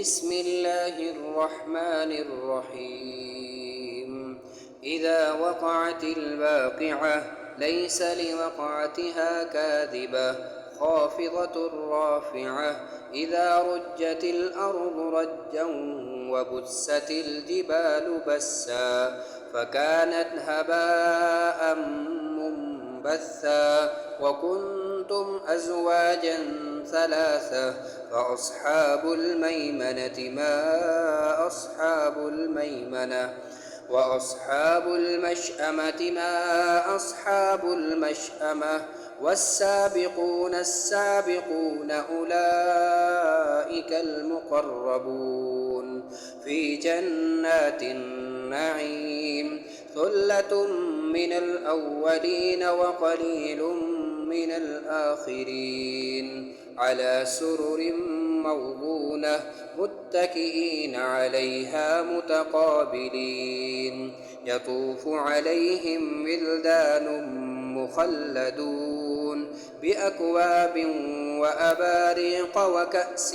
بسم الله الرحمن الرحيم إذا وقعت الواقعة ليس لوقعتها كاذبة خافضة رافعة إذا رجت الأرض رجا وبست الجبال بسا فكانت هباء منبثا وكنتم أزواجا ثلاثة فأصحاب الميمنة ما أصحاب الميمنة وأصحاب المشأمة ما أصحاب المشأمة والسابقون السابقون أولئك المقربون في جنات النعيم ثلة من الأولين وقليل من الآخرين على سرر موضونة متكئين عليها متقابلين يطوف عليهم ولدان مخلدون بأكواب وأباريق وكأس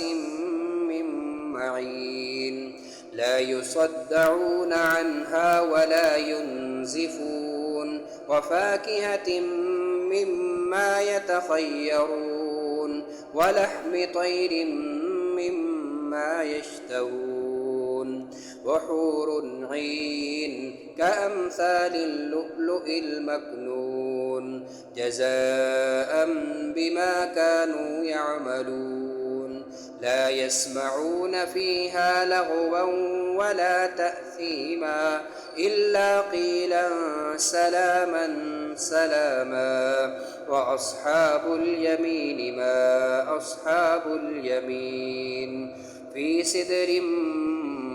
من معين لا يصدعون عنها ولا ينزفون وفاكهة مما يتخيرون ولحم طير مما يشتهون وحور عين كأمثال اللؤلؤ المكنون جزاء بما كانوا يعملون لا يسمعون فيها لغوا ولا تأثيما إلا قيلا سلاما سلاما وأصحاب اليمين ما أصحاب اليمين في سدر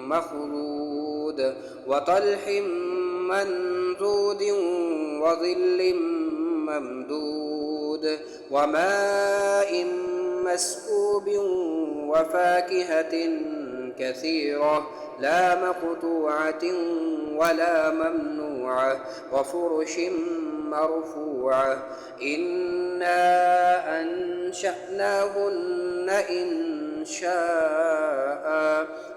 مخضود وطلح منضود وظل ممدود وماء مسكوب وفاكهة كثيرة لا مقطوعة ولا ممنوعة وفرش مرفوعة إنا أنشأناهن إنشاء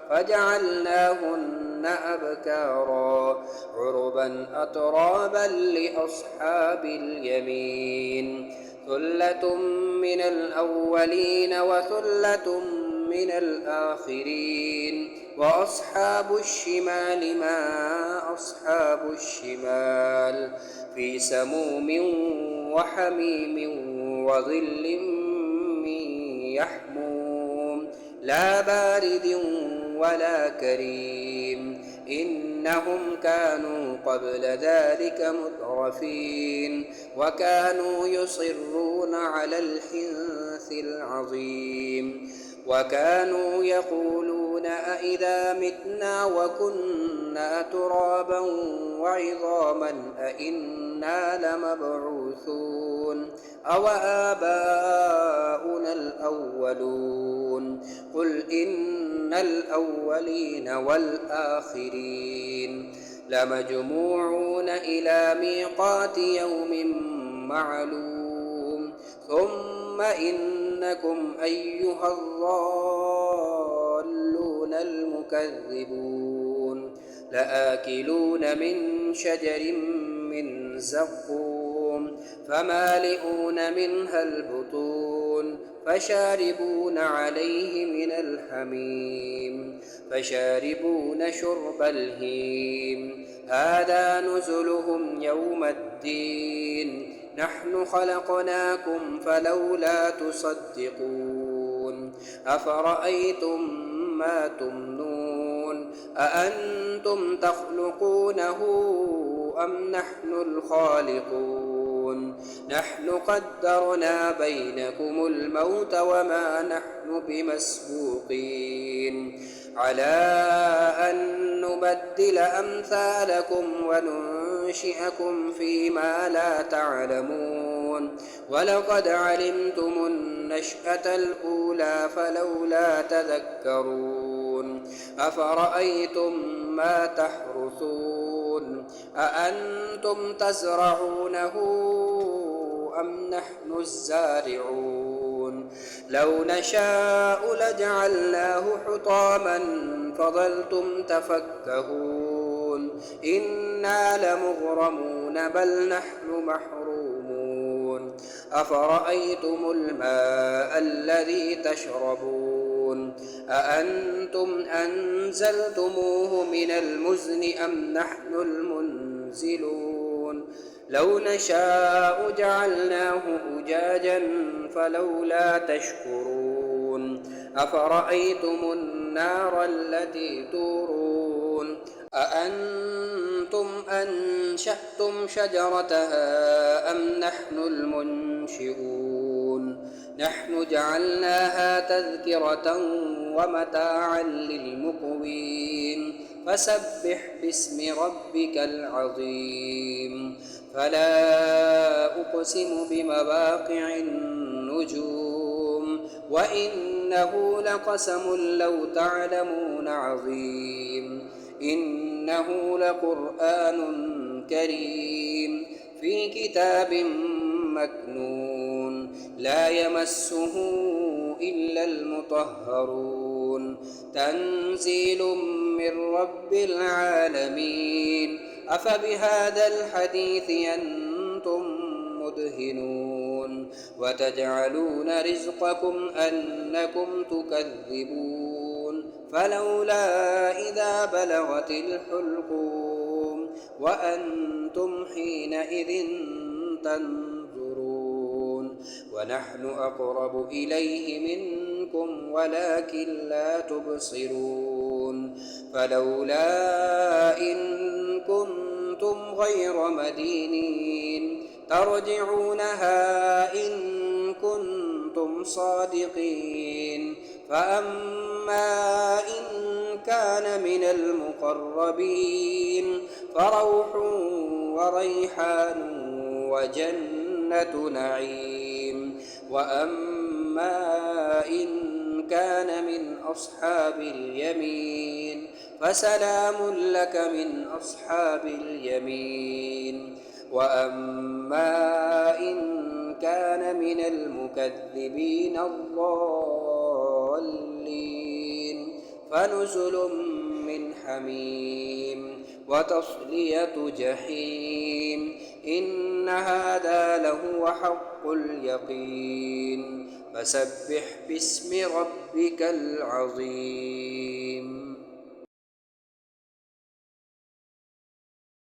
فجعلناهن أبكارا عربا أترابا لأصحاب اليمين ثلة من الأولين وثلة من الآخرين وأصحاب الشمال ما أصحاب الشمال في سموم وحميم وظل من يحموم لا بارد ولا كريم إنهم كانوا قبل ذلك مترفين وكانوا يصرون على الحنث العظيم وكانوا يقولون أئذا متنا وكنا ترابا وعظاما أئنا لمبعوثون أو آباؤنا الأولون قل إن الأولين والآخرين لمجموعون إلى ميقات يوم معلوم ثم إنكم أيها الضالون المكذبون لآكلون من شجر من زقوم فمالئون منها البطون فشاربون عليه من الحميم فشاربون شرب الهيم هذا نزلهم يوم الدين نحن خلقناكم فلولا تصدقون أفرأيتم ما تمنون أأنتم تخلقونه أم نحن الخالقون نحن قدرنا بينكم الموت وما نحن بمسبوقين على أن نبدل أمثالكم وننشئكم فيما لا تعلمون ولقد علمتم النشأة الأولى فلولا تذكرون أفرأيتم ما تحرثون أأنتم تزرعونه أم نحن الزارعون لو نشاء لجعلناه حطاما فظلتم تفكهون إنا لمغرمون بل نحن محرومون أفرأيتم الماء الذي تشربون أأنتم أنزلتموه من المزن أم نحن المنزلون لو نشاء جعلناه أجاجا فلولا تشكرون أفرأيتم النار التي تورون أأنتم أنشأتم شجرتها أم نحن المنشئون نحن جعلناها تذكرة ومتاعا للمقوين فسبح باسم ربك العظيم فلا أقسم بمواقع النجوم وإنه لقسم لو تعلمون عظيم إنه لقرآن كريم في كتاب مكنون لا يمسه إلا المطهرون تنزيل من رب العالمين أفبهذا الحديث أنتم مدهنون وتجعلون رزقكم أنكم تكذبون فلولا إذا بلغت الحلقوم وأنتم حينئذ تنظرون ونحن أقرب إليه منكم ولكن لا تبصرون فلولا إن كنتم غير مدينين ترجعونها إن كنتم صادقين فأما إن كان من المقربين فروح وريحان وجنة نعيم وأما إن كان من أصحاب اليمين فسلام لك من أصحاب اليمين وأما إن كان من المكذبين الضالين فنزل من حميم وتصلية جحيم إن هذا لهو حق اليقين فسبح باسم ربك العظيم.